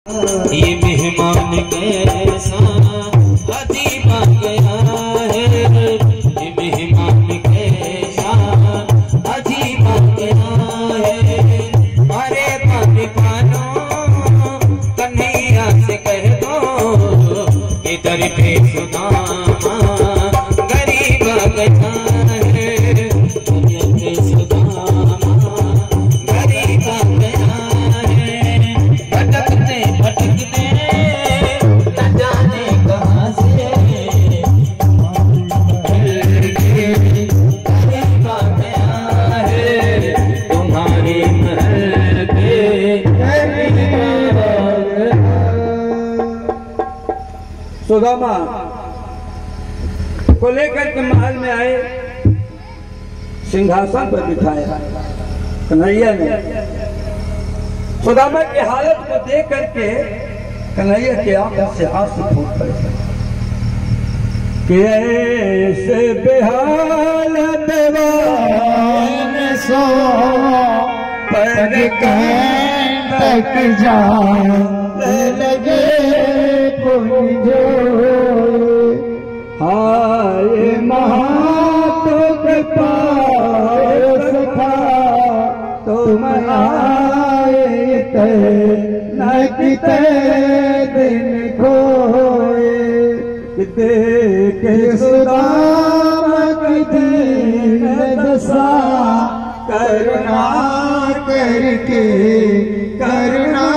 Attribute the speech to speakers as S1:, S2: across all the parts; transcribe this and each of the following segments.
S1: ये मेहमान कैसा अजीब आ गया है, ये मेहमान कैसा अजीब आ गया है। अरे पानी कानो कन्हैया से कह दो, इधर पे सुदामा गरीब आ गया है, इधर पे सुदामा गरीब आ गया है। भटकते भटकते न जाने कहाँ से गरीब आ गया है, तुम्हारे महल पे गरीब आ गया।
S2: सुदामा को लेकर के महल में आए, सिंहासन पर बिठाया कन्हैया ने। सुदामा की हालत को देख करके कन्हैया के आंखों से आंसू फूट पड़े कि ऐसे बेहाल दीवान सो पर तक जान लगे कोई जो हाय महातो के पास था तुम आए थे न किते दिन खोए, देखे सुदामा की दीन दशा करुणा करके करुणा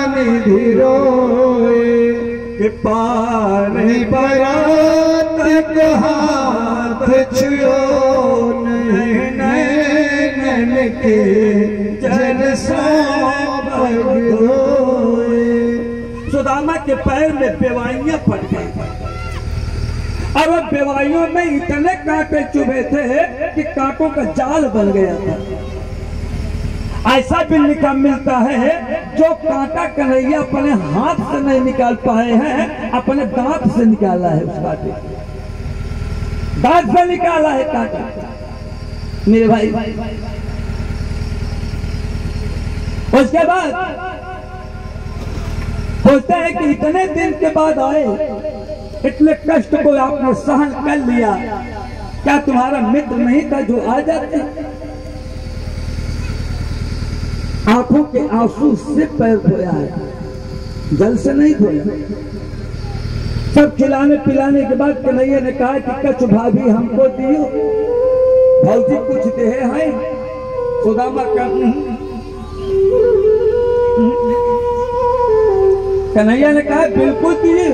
S2: निधि रोए, कि पानी बरात के हाथ छुओ नहीं नैनन के जल सोए। सुदामा के पैर में बेवाइयां पड़ गई और वो बेवाइयों में इतने कांटे चुभे थे कि कांटों का जाल बन गया था। ऐसा भी लिखा मिलता है जो कांटा कन्हैया अपने हाथ से नहीं निकाल पाए हैं, अपने दांत से निकाला है। उस कांटे दांत से निकाला है कांटा मेरे भाई। उसके बाद बोलते हैं कि इतने दिन के बाद आए, इतने कष्ट को आपने सहन कर लिया, क्या तुम्हारा मित्र नहीं था जो आ जाते? आंखों के आंसू से पैर धोया है, जल से नहीं धोया। सब खिलाने पिलाने के बाद कन्हैया ने कहा कि कछ भाभी हमको दियो, भौजी कुछ दे है। सुदामा कन्हैया ने कहा बिल्कुल दिए,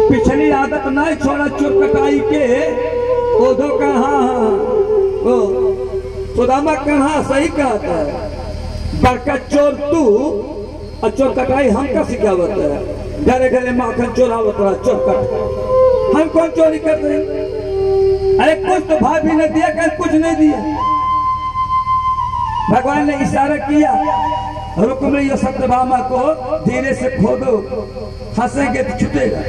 S2: पिछली आदत ना छोड़ा चोर कटाई के ओधो का। हाँ सुदामा कहा सही कहता है, बड़का चोर तू और चोर कटाई हमका सिखावत है। घरे घरे माखन चोरावत रहा, चोर कट हम कौन चोरी कर रहे? अरे कुछ तो भाभी ने दिया, कल कुछ नहीं दिया। भगवान ने इशारा किया, रुक्मिणी और सत्यभामा को धीरे से खोदो, हंसेंगे तो छूटेगा।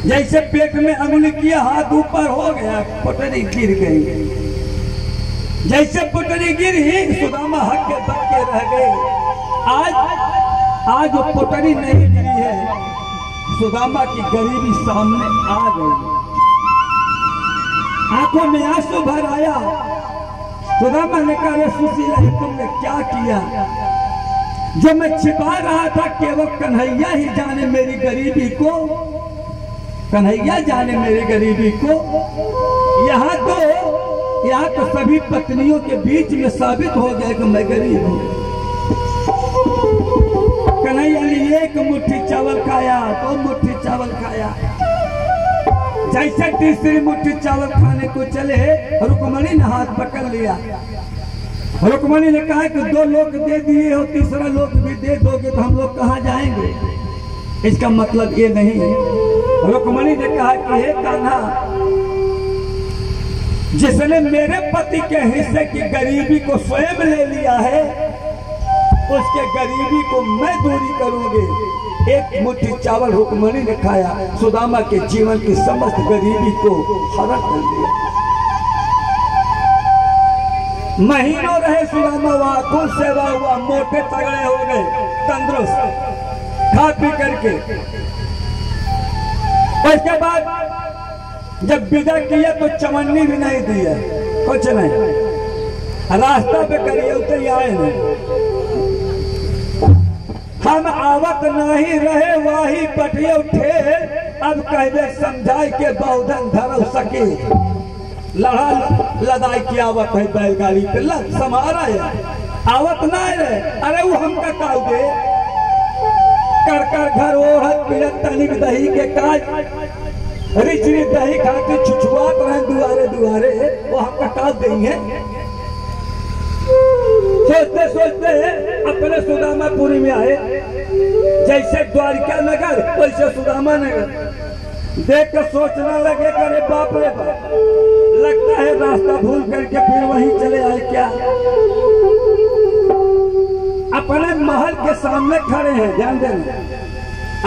S2: जैसे पेट में अंगुली किया, हाथ ऊपर हो गया, पटरी गिर गई। जैसे पुटरी गिरी, सुदामा हक्के बक्के रह गए। आज वो पुटरी नहीं गिरी है, सुदामा की गरीबी सामने आ गई। आंखों में आंसू भर आया। सुदामा ने कहा सुशीला तुमने क्या किया? जो मैं छिपा रहा था केवल कन्हैया ही जाने मेरी गरीबी को, कन्हैया जाने मेरी गरीबी को। यहाँ तो सभी पत्नियों के बीच में साबित हो गया कि मैं गरीब हूँ। कन्हैया ने एक मुट्ठी चावल खाया, 2 मुट्ठी चावल खाया। जैसे तीसरी मुट्ठी चावल खाने को चले, रुक्मिणी ने हाथ पकड़ लिया। रुक्मिणी ने कहा कि 2 लोग दे दिए हो, तीसरा लोग भी दे दोगे तो हम लोग कहाँ जाएंगे? इसका मतलब ये नहीं है। रुक्मिणी ने कहा कि हे कान्हा, जिसने मेरे पति के हिस्से की गरीबी को स्वयं ले लिया है, उसके गरीबी को मैं दूरी करूंगी। एक मुट्ठी चावल रुक्मिणी ने खाया, सुदामा के जीवन की समस्त गरीबी को हरण कर दिया। महीनों रहे सुदामा वहां, कुल सेवा हुआ, मोटे तगड़े हो गए, तंदुरुस्त। खा पी करके। उसके बाद जब विदा किया तो चवन्नी भी नहीं दिया, कुछ नहीं, रास्ता पे करिए उतर ही आए नहीं। हम आवत नहीं रहे वाही पटिए उठे, अब कहबे समझाई के बौधन धरल सके। लड़ा लदाई की आवत है बैलगाड़ी पे, लग समारा है आवत नहीं रहे। अरे वो हमका काल दे कर कर घर ओढ़त पीड़त तनिक दही के काज रिचरी दही खाती छुछुआत रहे दुआरे दुआरे, वो हमका काल देंगे। सोचते सोचते अपने सुदामापुरी में आए। जैसे द्वारिका नगर वैसे सुदामा नगर देख कर सोचने लगे, करे बाप रे बाप, लगता है रास्ता भूल करके फिर वहीं चले आए क्या। अपने महल के सामने खड़े हैं, ध्यान देना,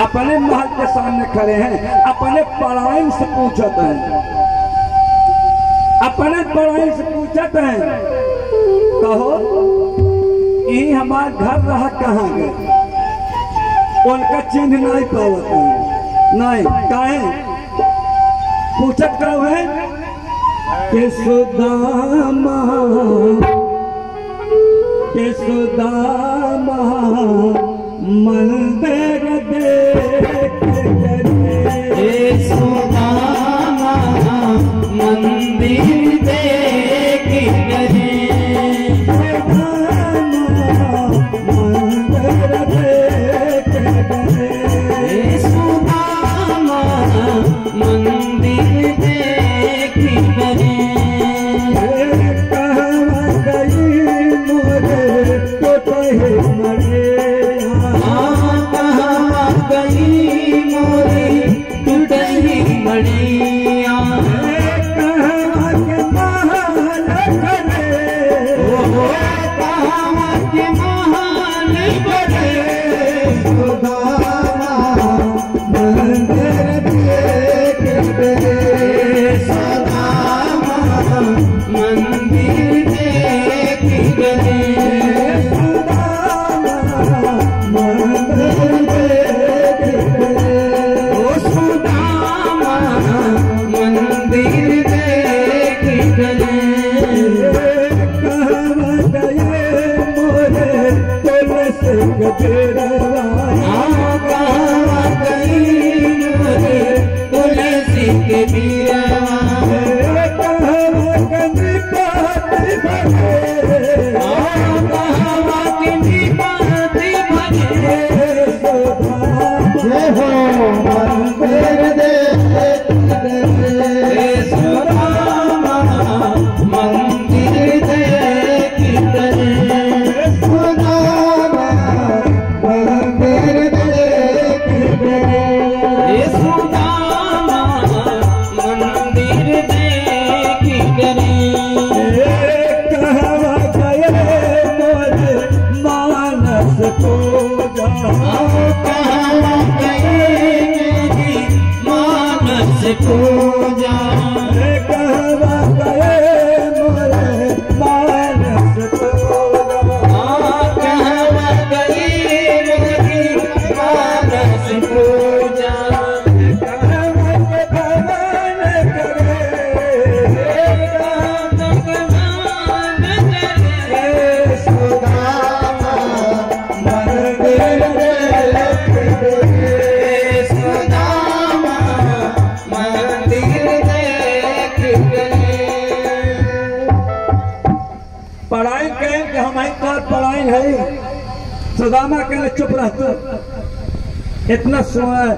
S2: अपने महल के सामने खड़े हैं, अपने पढ़ाई से पूछते हैं, अपने पढ़ाई से पूछते हैं, कहो ये हमारा घर रहा कहाँ गए। उनका चिन्ह नहीं पावत है, नहीं काहे पूछत कहो है कि सुदामा मंदिर देख
S1: हे सुदामा मंदिर देख करे,
S2: सुदामा कहने चुप रहता, इतना